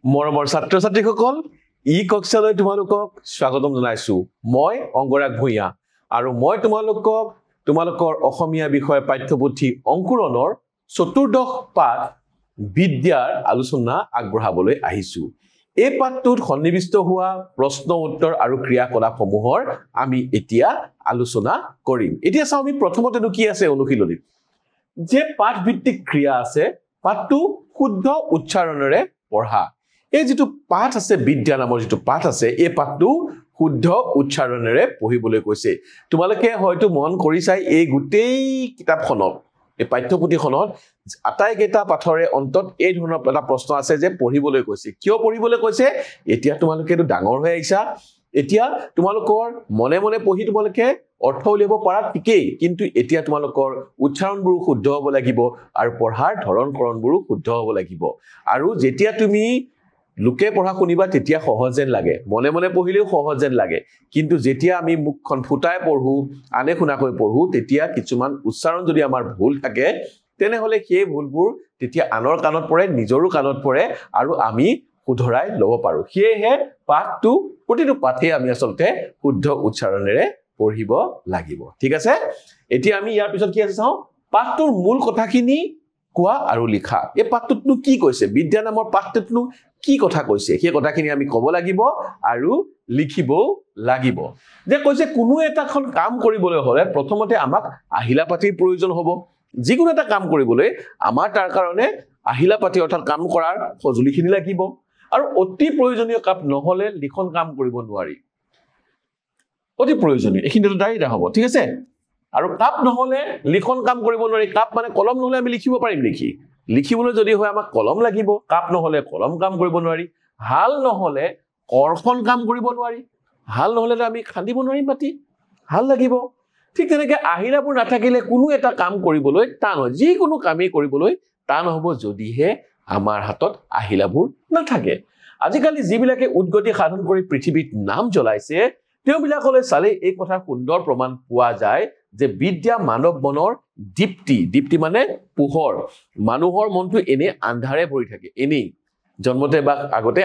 মৰমৰ ছাত্ৰ ছাত্ৰীসকল ই কক্ষালৈ তোমালোকক স্বাগতম জনাইছো মই অংগৰাগ ভূঞা আৰু মই তোমালোকৰ অসমীয়া বিষয় পাঠ্যপুথি অংকুৰণৰ চতুৰ্দশ পাঠ বিদ্যাৰ আলোচনা আগবঢ়াবলৈ আহিছো এই পাঠটোত সন্নিবিষ্ট হোৱা প্ৰশ্ন উত্তৰ আৰু ক্ৰিয়াকলাপসমূহৰ আমি এতিয়া আলোচনা কৰিম এতিয়া চাও আমি প্ৰথমতেনো কি আছে অনুশীলনীত যে পাঠ ভিত্তিক ক্ৰিয়া আছে পাঠটো শুদ্ধ উচ্চাৰণেৰে পঢ়া এই যেটো পাঠ আছে বিদ্যা নামৰ যেটো পাঠ আছে এই পাঠটো শুদ্ধ উচ্চাৰণেৰে পঢ়িবলৈ কৈছে তোমালোকে হয়তো মন কৰিছাই এই গুটেই কিতাপখনত এই পাঠ্যপুথিখনত আটাইকেইটা পাঠৰে অন্তত এই ধৰণৰ এটা প্ৰশ্ন আছে যে পঢ়িবলৈ কৈছে কিয় পঢ়িবলৈ কৈছে এতিয়া তোমালোকে তো ডাঙৰ হৈ আহিছা এতিয়া তোমালোকৰ মনে মনে পঢ়ি তোমালোকে অৰ্থ উলিয়াব পাৰা ঠিকই কিন্তু এতিয়া তোমালোকৰ উচ্চাৰণবোৰ শুদ্ধ হ'ব লাগিব আৰু পঢ়াৰ ধৰণকৰণবোৰ শুদ্ধ হ'ব লাগিব আৰু যেতিয়া তুমি লোকে পঢ়া শুনিবা তেতিয়া সহজ যেন লাগে মনে মনে পঢ়িলেও সহজ যেন লাগে কিন্তু যেতিয়া আমি মুখখন ফুটাই পঢ়ো আনে শুনাকৈ পঢ়ো তেতিয়া কিছুমান উচ্চাৰণ যদি আমাৰ ভুল থাকে তেনেহলে সেই ভুলবোৰ তেতিয়া আনৰ কাণত পৰে নিজৰো কাণত পৰে আৰু আমি শুধৰাই ল'ব পাৰো সেয়েহে পাঠটো প্ৰতিটো পাঠে আমি আসলতে শুদ্ধ উচ্চাৰণেৰে পঢ়িব লাগিব ঠিক আছে এতিয়া আমি ইয়াৰ পিছত কি আছে চাও পাঠটোৰ মূল কথাখিনি কোৱা আৰু লিখা এই পাঠটোতনো কি কৈছে বিদ্যা নামৰ পাঠটোতনো কি কথা কৈছে সেই কথাখিনি আমি ক'ব লাগিব আৰু লিখিব লাগিব যে কৈছে কোনো এটাখন কাম কৰিবলৈ হলে প্ৰথমতে আমাক আহিলা পাতিৰ প্ৰয়োজন হ'ব যিকোনো এটা কাম কৰিবলৈ আমাৰ তাৰ কাৰণে আহিলা পাতি অৰ্থাৎ কাম কৰাৰ সঁজুলিখিনি লাগিব আৰু অতি প্ৰয়োজনীয় কাম নহলে লিখন কাম কৰিব নোৱাৰি অতি প্ৰয়োজনীয় এখিনিটো দাইটা হ'ব ঠিক আছে আৰু কাপ নহলে লিখন কাম কৰিব নোৱাৰি কাপ মানে কলম নহলে আমি লিখিব পাৰিম নেকি লিখিবলৈ যদি হয় আমাক কলম লাগিব কাপ নহলে কলম কাম কৰিব নোৱাৰি হাল নহলে কৰখন কাম কৰিব নোৱাৰি হাল নহলে আমি খান্দিব নোৱাৰিম মাটি হাল লাগিব ঠিক তেনেকৈ আহিলাবোৰ নাথাকিলে কোনো এটা কাম কৰিবলৈ টান হয় যিকোনো কামেই কৰিবলৈ টান হ'ব যদিহে আমাৰ হাতত আহিলাবোৰ নাথাকে আজিকালি যিবিলাকে উদ্গতি সাধন কৰি পৃথিৱীত নাম জ্বলাইছে তেওঁবিলাকলৈ চালে এই কথা সুন্দৰ প্ৰমাণ পোৱা যায় যে বিদ্যা মানৱ মনৰ দীপ্তি মানে পোহৰ মানুহৰ মনটো এনে আন্ধাৰে ভৰি থাকে এনে জন্মতে বা আগতে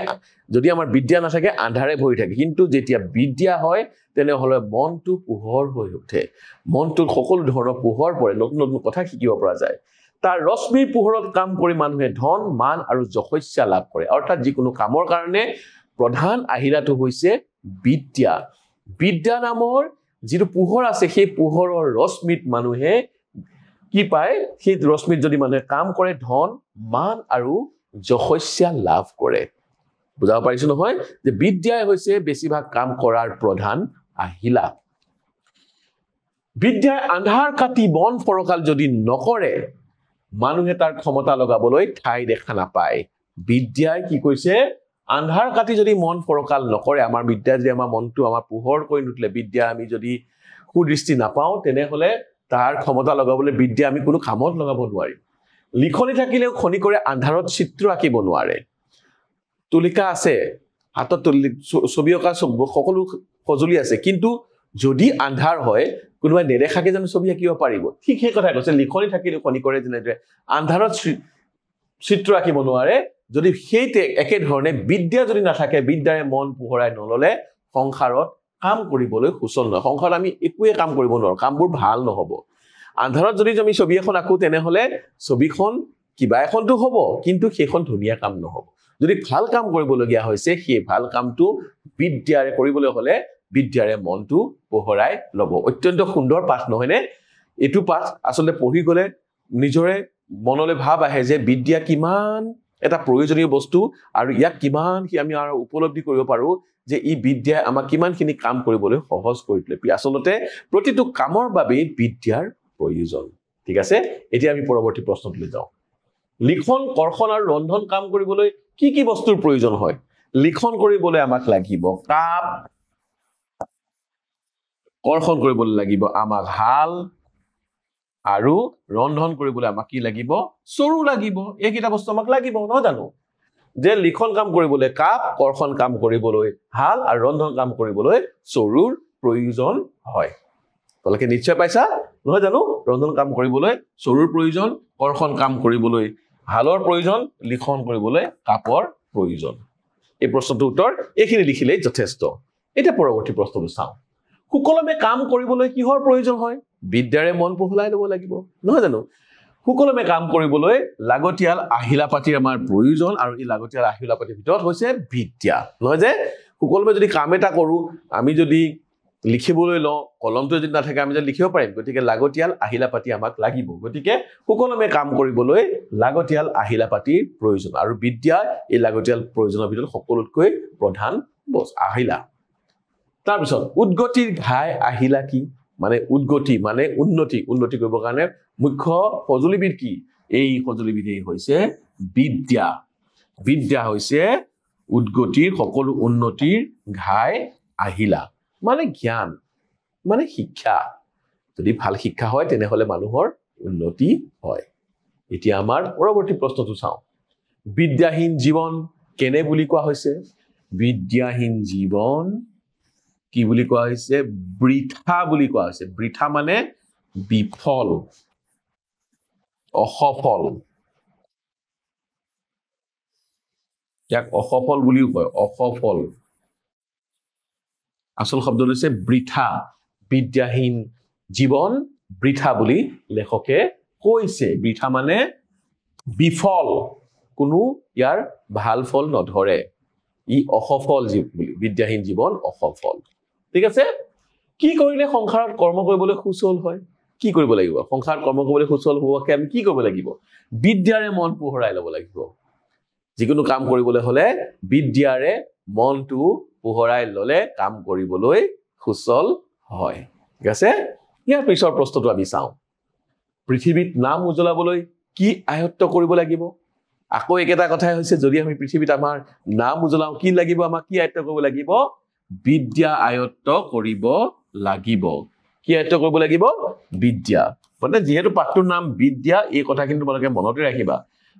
যদি আমাৰ বিদ্যা নাথাকে আন্ধাৰে ভৰি থাকে কিন্তু যেতিয়া বিদ্যা হয় তেনেহলে মনটো পোহৰ হৈ উঠে মনটো সকলো ধৰণৰ পোহৰ পৰে নতুন নতুন কথা শিকিব পৰা যায় তাৰ ৰশ্মিৰ পোহৰত কাম কৰি মানুহে ধন মান আৰু যশস্যা লাভ কৰে অৰ্থাৎ যিকোনো কামৰ কাৰণে প্ৰধান আহিলাটো হৈছে বিদ্যা নামৰ যিটো পোহৰ আছে সেই পোহৰৰ ৰশ্মিত মানুহে কি পায় সেই ৰশ্মিত যদি মানুহে কাম কৰে ধন মান আৰু যশস্যা লাভ কৰে বুজাব পাৰিছো নহয় যে বিদ্যাই হৈছে বেছিভাগ কাম কৰাৰ প্ৰধান আহিলা বিদ্যাই আন্ধাৰ কাটি বন ফৰকাল যদি নকৰে মানুহে তাৰ ক্ষমতা লগাবলৈ ঠাই দেখা নাপায় বিদ্যাই কি কৈছে আন্ধাৰ কাটি যদি মন ফৰকাল নকৰে আমাৰ বিদ্যা যদি আমাৰ মনটো আমাৰ পোহৰ কৰি নুঠলে বিদ্যা আমি যদি সুদৃষ্টি নাপাওঁ তেনেহলে তাৰ ক্ষমতা লগাবলৈ বিদ্যা আমি কোনো কামত লগাব নোৱাৰিম লিখনি থাকিলেও খনি কৰে আন্ধাৰত চিত্ৰ আঁকিব নোৱাৰে তুলিকা আছে হাতত ছবি অঁকা সকলো সঁজুলি আছে কিন্তু যদি আন্ধাৰ হয় কোনোবাই নেদেখাকে জানো ছবি আঁকিব পাৰিব ঠিক সেই কথা কৈছে লিখনি থাকিলেও খনি কৰে যেনেদৰে আন্ধাৰত চিত্ৰ আঁকিব নোৱাৰে যদি সেইতে একে ধৰণে বিদ্যা যদি নাথাকে বিদ্যাৰে মন পোহৰাই নললে সংসাৰত কাম কৰিবলৈ সুচল নহয় সংসাৰত আমি একোৱে কাম কৰিব নোৱাৰো কামবোৰ ভাল নহব আন্ধাৰত যদি আমি ছবি এখন আঁকো তেনেহলে ছবিখন কিবা এখনটো হ'ব কিন্তু সেইখন ধুনীয়া কাম নহব যদি ভাল কাম কৰিবলগীয়া হৈছে সেই ভাল কামটো বিদ্যাৰে কৰিবলৈ হলে বিদ্যাৰে মনটো পোহৰাই ল'ব অত্যন্ত সুন্দৰ পাঠ নহয়নে এইটো পাঠ আসলে পঢ়ি গলে নিজৰে মনলৈ ভাৱ আহে যে বিদ্যা কিমান এটা প্ৰয়োজনীয় বস্তু আৰু ইয়াক কিমান কি আমি আৰু উপলব্ধি কৰিব পাৰো যে ই বিদ্যাই আমাক কিমানখিনি কাম কৰিবলৈ সহজ কৰি তোলে আসলতে প্ৰতিটো কামৰ বাবে বিদ্যাৰ প্ৰয়োজন ঠিক আছে এতিয়া আমি পৰৱৰ্তী প্ৰশ্নলৈ যাওঁ লিখন কৰ্ষণ আৰু ৰন্ধন কাম কৰিবলৈ কি কি বস্তুৰ প্ৰয়োজন হয় লিখন কৰিবলৈ আমাক লাগিব কাপ কৰ্ষণ কৰিবলৈ লাগিব আমাক হাল আৰু ৰন্ধন কৰিবলৈ আমাক কি লাগিব চৰু লাগিব এইকেইটা বস্তু আমাক লাগিব নহয় জানো যে লিখন কাম কৰিবলৈ কাপ কৰ্ষণ কাম কৰিবলৈ হাল আৰু ৰন্ধন কাম কৰিবলৈ চৰুৰ প্ৰয়োজন হয় তোমালোকে নিশ্চয় পাইছা নহয় জানো ৰন্ধন কাম কৰিবলৈ চৰুৰ প্ৰয়োজন কৰ্ষণ কাম কৰিবলৈ হালৰ প্ৰয়োজন লিখন কৰিবলৈ কাপৰ প্ৰয়োজন এই প্ৰশ্নটোৰ উত্তৰ এইখিনি লিখিলেই যথেষ্ট এটা পৰৱৰ্তী প্ৰশ্নটো চাওঁ সুকলমে কাম কৰিবলৈ কিহৰ প্ৰয়োজন হয় বিদ্যাৰে মন পহলাই ল'ব লাগিব নহয় জানো সুকলমে কাম কৰিবলৈ লাগতিয়াল আহিলাপাতিৰ আমাৰ প্ৰয়োজন আৰু এই লাগতিয়াল আহিলাপাতিৰ ভিতৰত হৈছে বিদ্যা নহয় যে সুকলমে যদি কাম এটা কৰো আমি যদি লিখিবলৈ ল কলমটো যদি নাথাকে আমি যদি লিখিব পাৰিম গতিকে লাগতিয়াল আহিলাপাতি আমাক লাগিব গতিকে সুকলমে কাম কৰিবলৈ লাগতিয়াল আহিলাপাতিৰ প্ৰয়োজন আৰু বিদ্যা এই লাগতিয়াল প্ৰয়োজনৰ ভিতৰত সকলোতকৈ প্ৰধান আহিলা তাৰ পিছত উদ্গতিৰ ঘাই আহিলা কি মানে উদ্গতি মানে উন্নতি কৰিবৰ কাৰণে মুখ্য সঁজুলিবিধ কি এই সঁজুলিবিধেই হৈছে বিদ্যা হৈছে উদ্গতিৰ সকলো উন্নতিৰ ঘাই আহিলা মানে জ্ঞান মানে শিক্ষা যদি ভাল শিক্ষা হয় তেনেহলে মানুহৰ উন্নতি হয় এতিয়া আমাৰ পৰৱৰ্তী প্ৰশ্নটো চাওঁ বিদ্যাহীন জীৱন কেনে বুলি কোৱা হৈছে বিদ্যাহীন জীৱন কি বুলি কোৱা হৈছে বৃথা বুলি কোৱা হৈছে বৃথা মানে বিফল অসফল ইয়াক অসফল বুলিও কয় অসফল আসল শব্দটো হৈছে বৃথা বিদ্যাহীন জীৱন বৃথা বুলি লেখকে কৈছে বৃথা মানে বিফল কোনো ইয়াৰ ভাল ফল নধৰে ই অসফল বিদ্যাহীন জীৱন অসফল ঠিক আছে কি কৰিলে সংসাৰত কৰ্ম কৰিবলৈ সুচল হয় কি কৰিব লাগিব সংসাৰত কৰ্ম কৰিবলৈ সুচল হোৱাকে আমি কি কৰিব লাগিব বিদ্যাৰে মন পোহৰাই ল'ব লাগিব যিকোনো কাম কৰিবলৈ হলে বিদ্যাৰে মনটো পোহৰাই ললে কাম কৰিবলৈ সুচল হয় ঠিক আছে ইয়াৰ পিছৰ প্ৰশ্নটো আমি চাওঁ পৃথিৱীত নাম উজ্বলাবলৈ কি আয়ত্ত কৰিব লাগিব আকৌ একেটা কথাই হৈছে যদি আমি পৃথিৱীত আমাৰ নাম উজ্বলাও কি লাগিব আমাক কি আয়ত্ত কৰিব লাগিব বিদ্যা আয়ত্ত কৰিব লাগিব কি আয়ত্ত কৰিব লাগিব বিদ্যা মানে যেহেতু পাঠটোৰ নাম বিদ্যা এই কথাখিনি তোমালোকে মনতে ৰাখিবা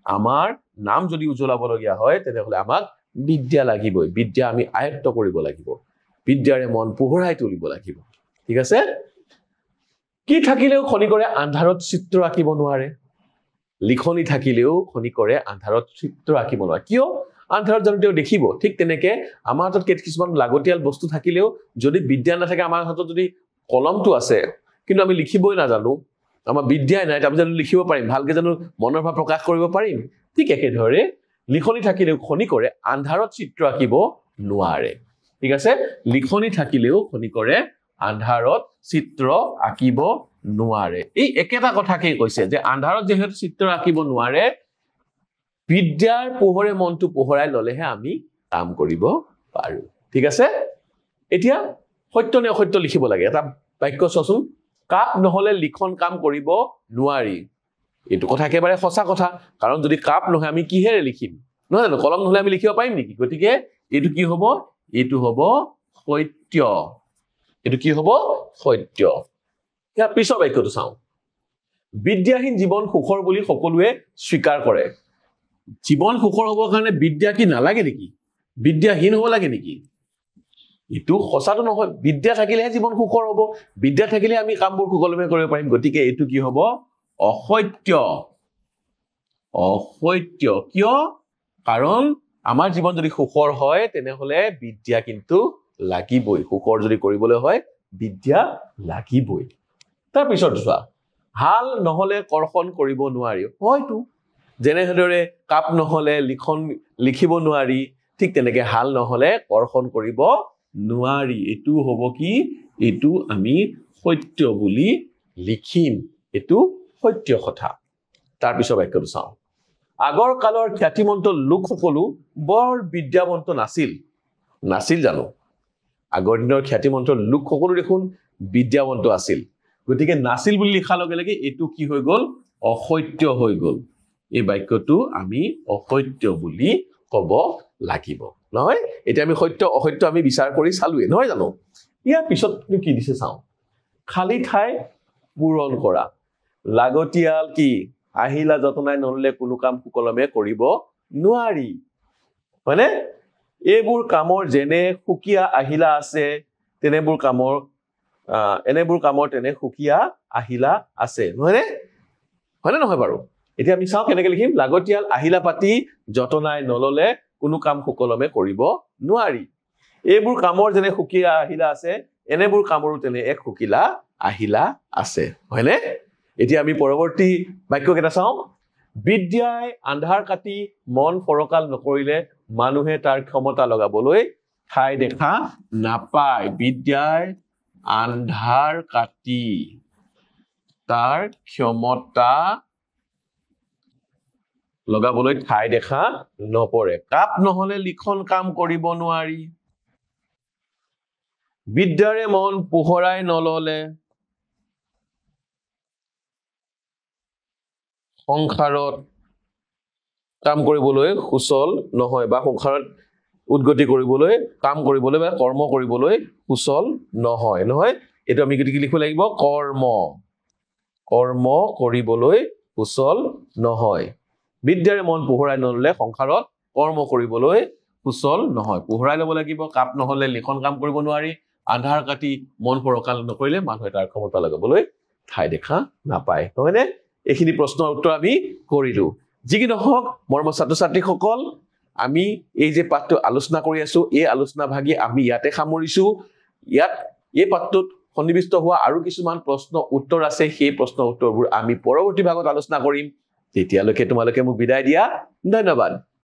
আমাৰ নাম যদি উজ্বলাবলগীয়া হয় তেনেহলে আমাক বিদ্যা লাগিবই বিদ্যা আমি আয়ত্ত কৰিব লাগিব বিদ্যাৰে মন পোহৰাই তুলিব লাগিব ঠিক আছে কি থাকিলেও খনিকৰে আন্ধাৰত চিত্ৰ আঁকিব নোৱাৰে লিখনি থাকিলেও খনিকৰে আন্ধাৰত চিত্ৰ আঁকিব নোৱাৰে কিয় আন্ধাৰত জানো তেওঁ দেখিব ঠিক তেনেকে আমাৰ হাতত কিছুমান লাগতিয়াল বস্তু থাকিলেও যদি বিদ্যা নাথাকে আমাৰ হাতত যদি কলমটো আছে কিন্তু আমি লিখিবই নাজানো আমাৰ বিদ্যাই নাই আমি জানো লিখিব পাৰিম ভালকে জানো মনৰ ভাৱ প্ৰকাশ কৰিব পাৰিম ঠিক একেদৰে লিখনি থাকিলেও খনিকৰে আন্ধাৰত চিত্ৰ আঁকিব নোৱাৰে ঠিক আছে লিখনি থাকিলেও খনিকৰে আন্ধাৰত চিত্ৰ আঁকিব নোৱাৰে এই একেটা কথাকেই কৈছে যে আন্ধাৰত যেহেতু চিত্ৰ আঁকিব নোৱাৰে বিদ্যাৰ পোহৰে মনটো পোহৰাই ললেহে আমি কাম কৰিব পাৰো ঠিক আছে এতিয়া সত্য নে অসত্য লিখিব লাগে এটা বাক্য চোৱাচোন কাপ নহলে লিখন কাম কৰিব নোৱাৰি এইটো কথা একেবাৰে সঁচা কথা কাৰণ যদি কাপ নহয় আমি কিহেৰে লিখিম নহয় জানো কলম নহলে আমি লিখিব পাৰিম নেকি গতিকে এইটো কি হ'ব এইটো হ'ব সত্য এইটো কি হ'ব সত্য ইয়াৰ পিছৰ বাক্যটো চাওঁ বিদ্যাহীন জীৱন সুখৰ বুলি সকলোৱে স্বীকাৰ কৰে জীৱন সুখৰ হ'বৰ কাৰণে বিদ্যা কি নালাগে নেকি বিদ্যাহীন হ'ব লাগে নেকি এইটো সঁচাটো নহয় বিদ্যা থাকিলেহে জীৱন সুখৰ হ'ব বিদ্যা থাকিলে আমি কামবোৰ সুকলমে কৰিব পাৰিম গতিকে এইটো কি হ'ব অসত্য কিয় কাৰণ আমাৰ জীৱন যদি সুখৰ হয় তেনেহলে বিদ্যা কিন্তু লাগিবই সুখৰ যদি কৰিবলৈ হয় বিদ্যা লাগিবই তাৰ পিছত চোৱা হাল নহলে কৰ্ষণ কৰিব নোৱাৰি হয়তো যেনেদৰে কাপ নহলে লিখিব নোৱাৰি ঠিক তেনেকে হাল নহলে কৰ্ষণ কৰিব নোৱাৰি এটো হ'ব কি এটো আমি সত্য বুলি লিখিম এটো সত্য কথা তাৰ পিছত বাক্যটো চাওঁ আগৰ কালৰ খ্যাতিমন্ত লোকসকলো বৰ বিদ্যাৱন্ত নাছিল জানো আগৰ দিনৰ খ্যাতিমন্ত লোকসকলো দেখোন বিদ্যাৱন্ত আছিল গতিকে নাছিল বুলি লিখাৰ লগে লগে এটো কি হৈ গ'ল অসত্য হৈ গ'ল এই বাক্যটো আমি অসত্য বুলি ক'ব লাগিব নহয় এতিয়া আমি সত্য অসত্য আমি বিচাৰ কৰি চালুৱে নহয় জানো ইয়াৰ পিছত কি দিছে চাওঁ খালি ঠাই পূৰণ কৰা লাগতিয়াল কি আহিলা যতনাই নললে কোনো কাম সুকলমে কৰিব নোৱাৰি মানে এইবোৰ কামৰ যেনে সুকিয়া আহিলা আছে তেনেবোৰ কামৰ তেনে সুকিয়া আহিলা আছে নহয়নে হয়নে নহয় বাৰু এতিয়া আমি চাওঁ কেনেকৈ লিখিম লাগতিয়াল আহিলা পাতি যতনাই নললে কোনো কাম সুকলমে কৰিব নোৱাৰি এইবোৰ কামৰ যেনে সুকীয়া আহিলা আছে এনেবোৰ কামৰো তেনে এক সুকীলা আহিলা আছে হয়নে এতিয়া আমি পৰৱৰ্তী বাক্য কেটা চাওঁ বিদ্যাই আন্ধাৰ কাটি মন ফৰকাল নকৰিলে মানুহে তাৰ ক্ষমতা লগাবলৈ ঠাই দেখা নাপায় বিদ্যাই আন্ধাৰ কাটি তাৰ ক্ষমতা লগাবলৈ ঠাই দেখা নপৰে কাপ নহলে লিখন কাম কৰিব নোৱাৰি বিদ্যাৰে মন পোহৰাই নললে সংসাৰত কাম কৰিবলৈ সুচল নহয় বা সংসাৰত উদ্গতি কৰিবলৈ কাম কৰিবলৈ বা কৰ্ম কৰিবলৈ সুচল নহয় নহয় এটো আমি কি লিখিব লাগিব কৰ্ম কৰ্ম কৰিবলৈ সুচল নহয় বিদ্যাৰে মন পোহৰাই নললে সংসাৰত কৰ্ম কৰিবলৈ সুচল নহয় পোহৰাই লব লাগিব কাপ নহলে লিখন কাম কৰিব নোৱাৰি আন্ধাৰ কাটি মন ফৰকাল নকৰিলে মানুহে তাৰ ক্ষমতা লগাবলৈ ঠাই দেখা নাপায় নহয়নে এইখিনি প্ৰশ্নৰ উত্তৰ আমি কৰিলো যিকি নহওক মৰম ছাত্ৰ ছাত্ৰীসকল আমি এই যে পাঠটো আলোচনা কৰি আছো এই আলোচনা ভাগি আমি ইয়াতে সামৰিছো ইয়াত এই পাঠটোত সন্নিবিষ্ট হোৱা আৰু কিছুমান প্ৰশ্ন উত্তৰ আছে সেই প্ৰশ্ন উত্তৰবোৰ আমি পৰৱৰ্তী ভাগত আলোচনা কৰিম তেতিয়ালৈকে তোমালোকে মোক বিদায় দিয়া ধন্যবাদ